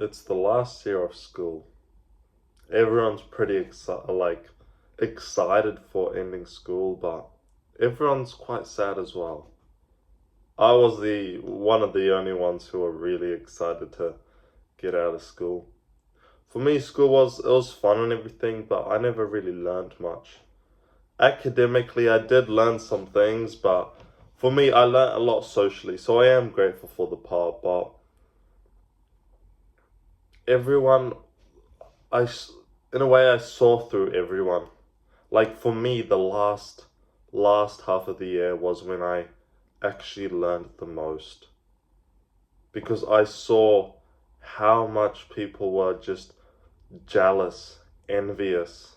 It's the last year of school. Everyone's pretty excited for ending school, but everyone's quite sad as well. I was the one of the only ones who were really excited to get out of school. For me, school was fun and everything, but I never really learned much. Academically, I did learn some things, but for me, I learned a lot socially, so I am grateful for the part. But everyone, in a way, I saw through everyone. Like for me, the last half of the year was when I actually learned the most, because I saw how much people were just jealous, envious.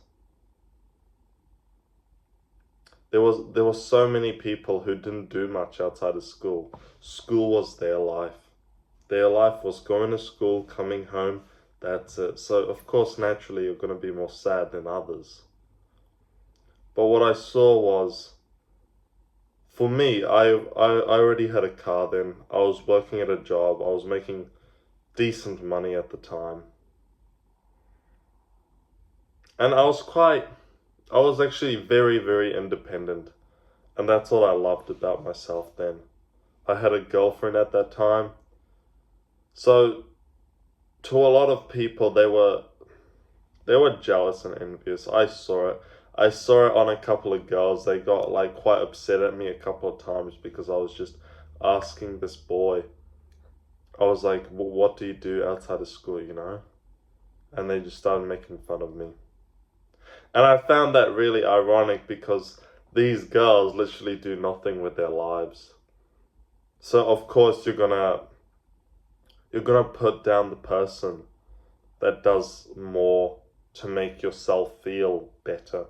There were so many people who didn't do much outside of school. School was their life. Their life was going to school, coming home, that's it. So of course naturally you're gonna be more sad than others. But what I saw was, for me, I already had a car then. I was working at a job. I was making decent money at the time. And I was actually very, very independent. And that's what I loved about myself then. I had a girlfriend at that time. So to a lot of people, they were jealous and envious. I saw it. I saw it on a couple of girls. They got like quite upset at me a couple of times because I was just asking this boy. I was like, well, what do you do outside of school, you know? And they just started making fun of me. And I found that really ironic because these girls literally do nothing with their lives. So of course you're gonna put down the person that does more to make yourself feel better.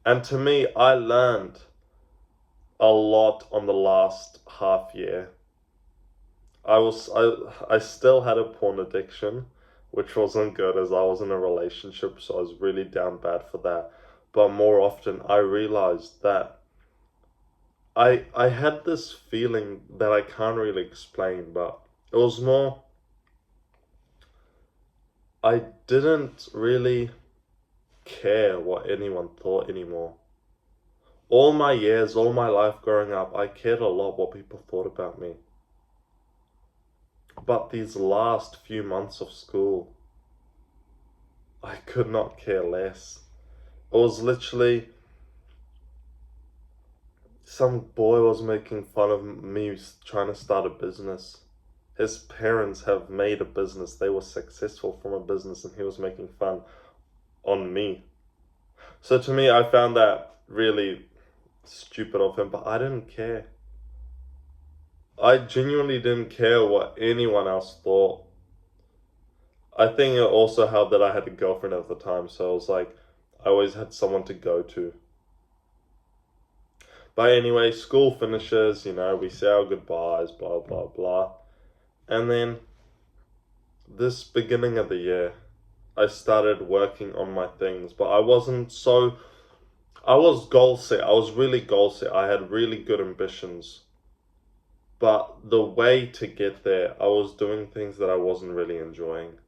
And to me, I learned a lot on the last half year. I still had a porn addiction, which wasn't good as I was in a relationship, so I was really down bad for that. But more often I realized that I had this feeling that I can't really explain, but it was more, I didn't really care what anyone thought anymore. All my years, all my life growing up, I cared a lot what people thought about me. But these last few months of school, I could not care less. It was literally, some boy was making fun of me trying to start a business. His parents have made a business. They were successful from a business and he was making fun on me. So to me, I found that really stupid of him, but I didn't care. I genuinely didn't care what anyone else thought. I think it also helped that I had a girlfriend at the time, so it was like, I always had someone to go to. But anyway, school finishes, you know, we say our goodbyes, blah, blah, blah. And then this beginning of the year, I started working on my things, but I was goal set. I was really goal set. I had really good ambitions. But the way to get there, I was doing things that I wasn't really enjoying.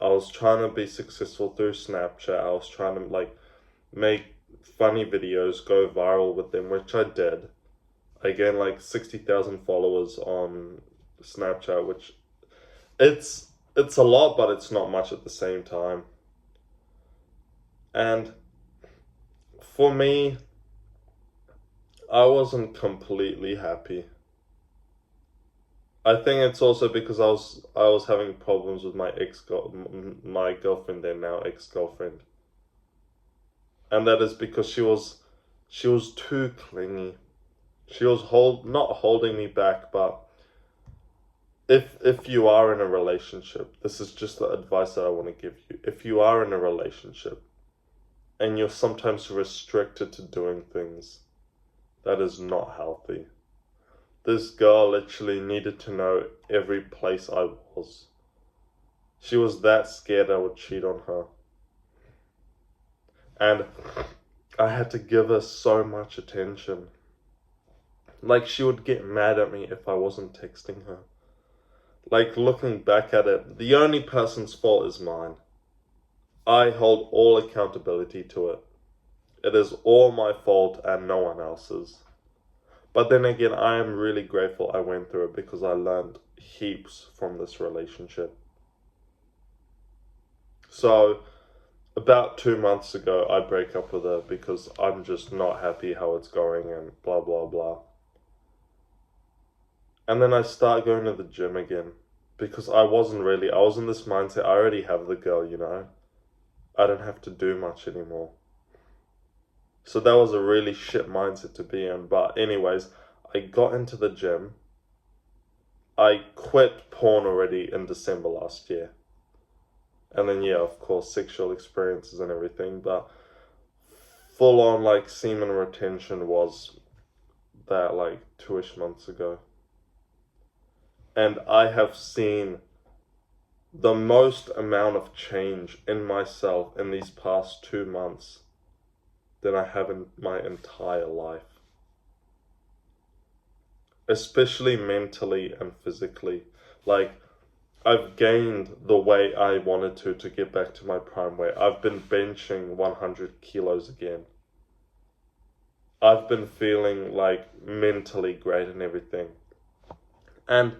I was trying to be successful through Snapchat. I was trying to like make funny videos, go viral with them, which I did. I gained like 60,000 followers on Snapchat, which it's a lot, but it's not much at the same time. And for me, I wasn't completely happy. I think it's also because I was having problems with my girlfriend then, now ex-girlfriend. And that is because she was too clingy. She was not holding me back, but if you are in a relationship, this is just the advice that I want to give you. If you are in a relationship and you're sometimes restricted to doing things, that is not healthy. This girl literally needed to know every place I was. She was that scared I would cheat on her. And I had to give her so much attention. Like, she would get mad at me if I wasn't texting her. Like, looking back at it, the only person's fault is mine. I hold all accountability to it. It is all my fault and no one else's. But then again, I am really grateful I went through it because I learned heaps from this relationship. So, about 2 months ago, I break up with her because I'm just not happy how it's going and blah, blah, blah. And then I start going to the gym again because I was in this mindset, I already have the girl, you know? I don't have to do much anymore. So that was a really shit mindset to be in. But anyways, I got into the gym. I quit porn already in December last year. And then, yeah, of course, sexual experiences and everything. But full on, like, semen retention was that, like, 2-ish months ago. And I have seen the most amount of change in myself in these past 2 months than I have in my entire life. Especially mentally and physically. Like, I've gained the weight I wanted to get back to my prime weight. I've been benching 100 kilos again. I've been feeling like mentally great and everything. And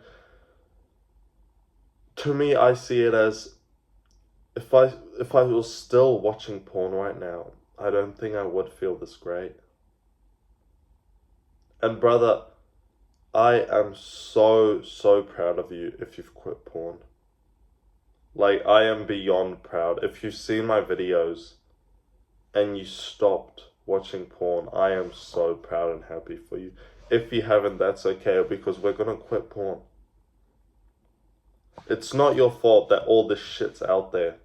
to me, I see it as if I was still watching porn right now, I don't think I would feel this great. And brother, I am so proud of you if you've quit porn. Like, I am beyond proud. If you've seen my videos and you stopped watching porn, I am so proud and happy for you. If you haven't, that's okay, because we're gonna quit porn. It's not your fault that all this shit's out there.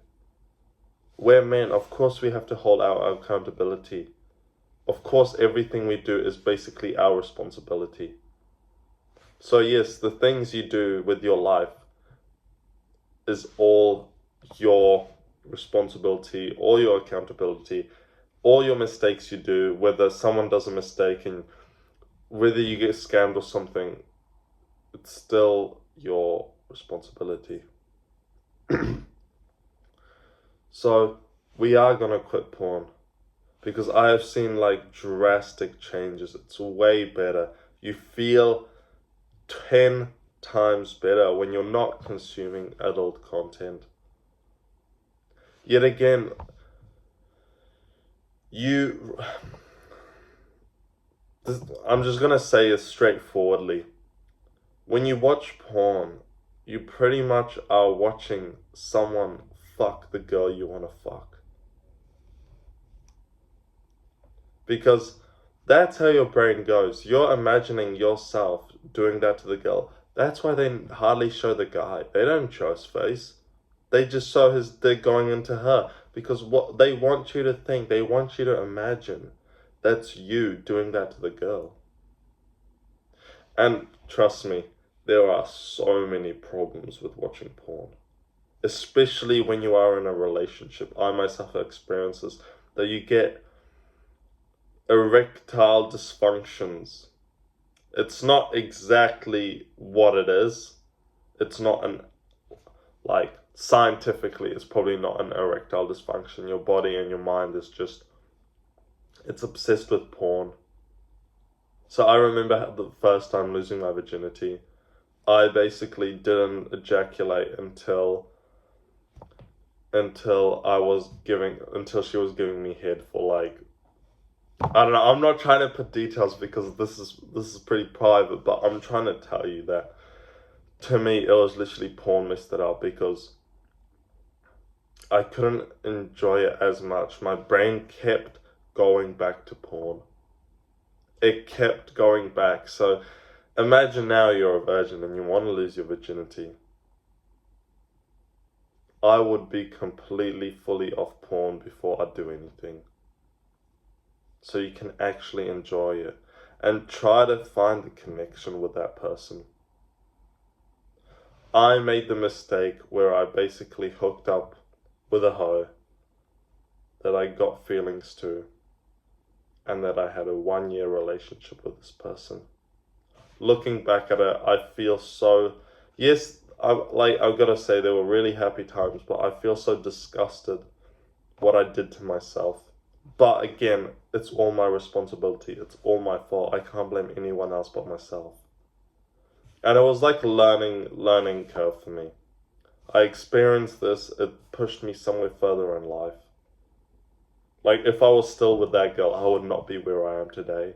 We're men, of course we have to hold our accountability. Of course everything we do is basically our responsibility. So yes, the things you do with your life is all your responsibility, all your accountability, all your mistakes you do, whether someone does a mistake and whether you get scammed or something, it's still your responsibility. So we are gonna quit porn because I have seen like drastic changes. It's way better. You feel 10 times better when you're not consuming adult content. Yet again, I'm just gonna say it straightforwardly. When you watch porn, you pretty much are watching someone fuck the girl you want to fuck. Because that's how your brain goes. You're imagining yourself doing that to the girl. That's why they hardly show the guy. They don't show his face. They just show his dick going into her. Because what they want you to think, they want you to imagine that's you doing that to the girl. And trust me, there are so many problems with watching porn. Especially when you are in a relationship. I myself have experiences that you get erectile dysfunctions. It's not exactly what it is. It's not like, scientifically, it's probably not an erectile dysfunction. Your body and your mind is just, it's obsessed with porn. So I remember the first time losing my virginity, I basically didn't ejaculate until she was giving me head for like, I don't know, I'm not trying to put details because this is pretty private, but I'm trying to tell you that to me it was literally porn messed it up because I couldn't enjoy it as much. My brain kept going back to porn. It kept going back. So imagine now you're a virgin and you want to lose your virginity. I would be completely fully off porn before I do anything. So you can actually enjoy it and try to find the connection with that person. I made the mistake where I basically hooked up with a hoe that I got feelings to and that I had a 1-year relationship with this person. Looking back at it, I feel so, yes, I've got to say, they were really happy times, but I feel so disgusted what I did to myself. But again, it's all my responsibility. It's all my fault. I can't blame anyone else but myself. And it was like a learning curve for me. I experienced this, it pushed me somewhere further in life. Like, if I was still with that girl, I would not be where I am today.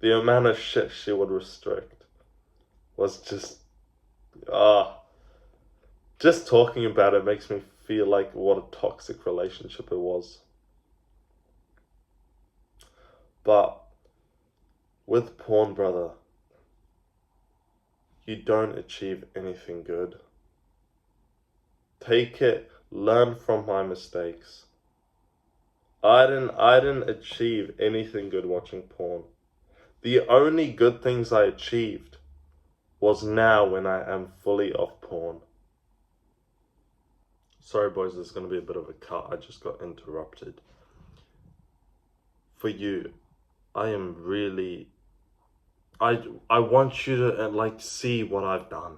The amount of shit she would restrict was just talking about it makes me feel like what a toxic relationship it was. But with porn, brother, you don't achieve anything good. Take it, learn from my mistakes. I didn't achieve anything good watching porn. The only good things I achieved was now when I am fully off porn. Sorry boys, there's going to be a bit of a cut. I just got interrupted. For you, I am really... I want you to see what I've done.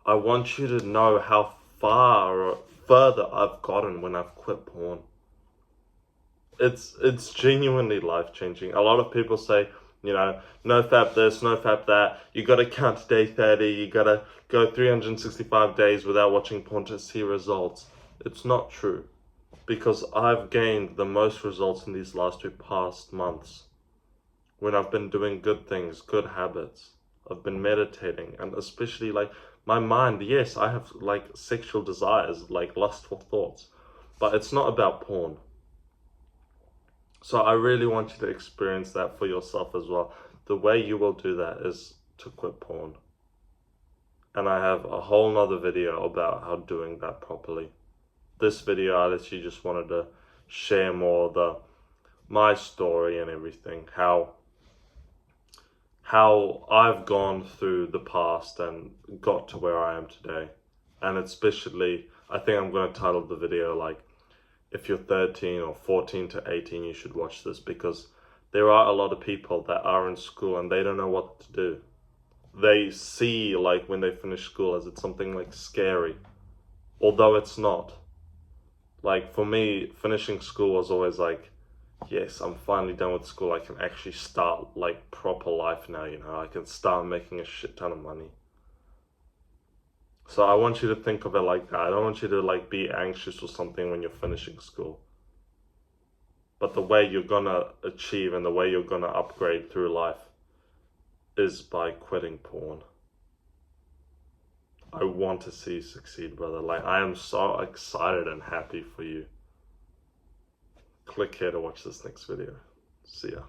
I want you to know how far or further I've gotten when I've quit porn. It's genuinely life-changing. A lot of people say, no fap this, no fap that. You gotta count to day 30. You gotta go 365 days without watching porn to see results. It's not true, because I've gained the most results in these last past months. When I've been doing good things, good habits. I've been meditating, and especially my mind. Yes, I have sexual desires, lustful thoughts, but it's not about porn. So I really want you to experience that for yourself as well. The way you will do that is to quit porn. And I have a whole nother video about how doing that properly. This video, I literally just wanted to share more my story and everything, how I've gone through the past and got to where I am today. And especially, I think I'm going to title the video if you're 13 or 14 to 18, you should watch this, because there are a lot of people that are in school and they don't know what to do. They see when they finish school as it's something scary, although it's not. For me, finishing school was always yes, I'm finally done with school. I can actually start proper life now, I can start making a shit ton of money. So I want you to think of it like that. I don't want you to be anxious or something when you're finishing school. But the way you're gonna achieve and the way you're gonna upgrade through life is by quitting porn. I want to see you succeed, brother. I am so excited and happy for you. Click here to watch this next video. See ya.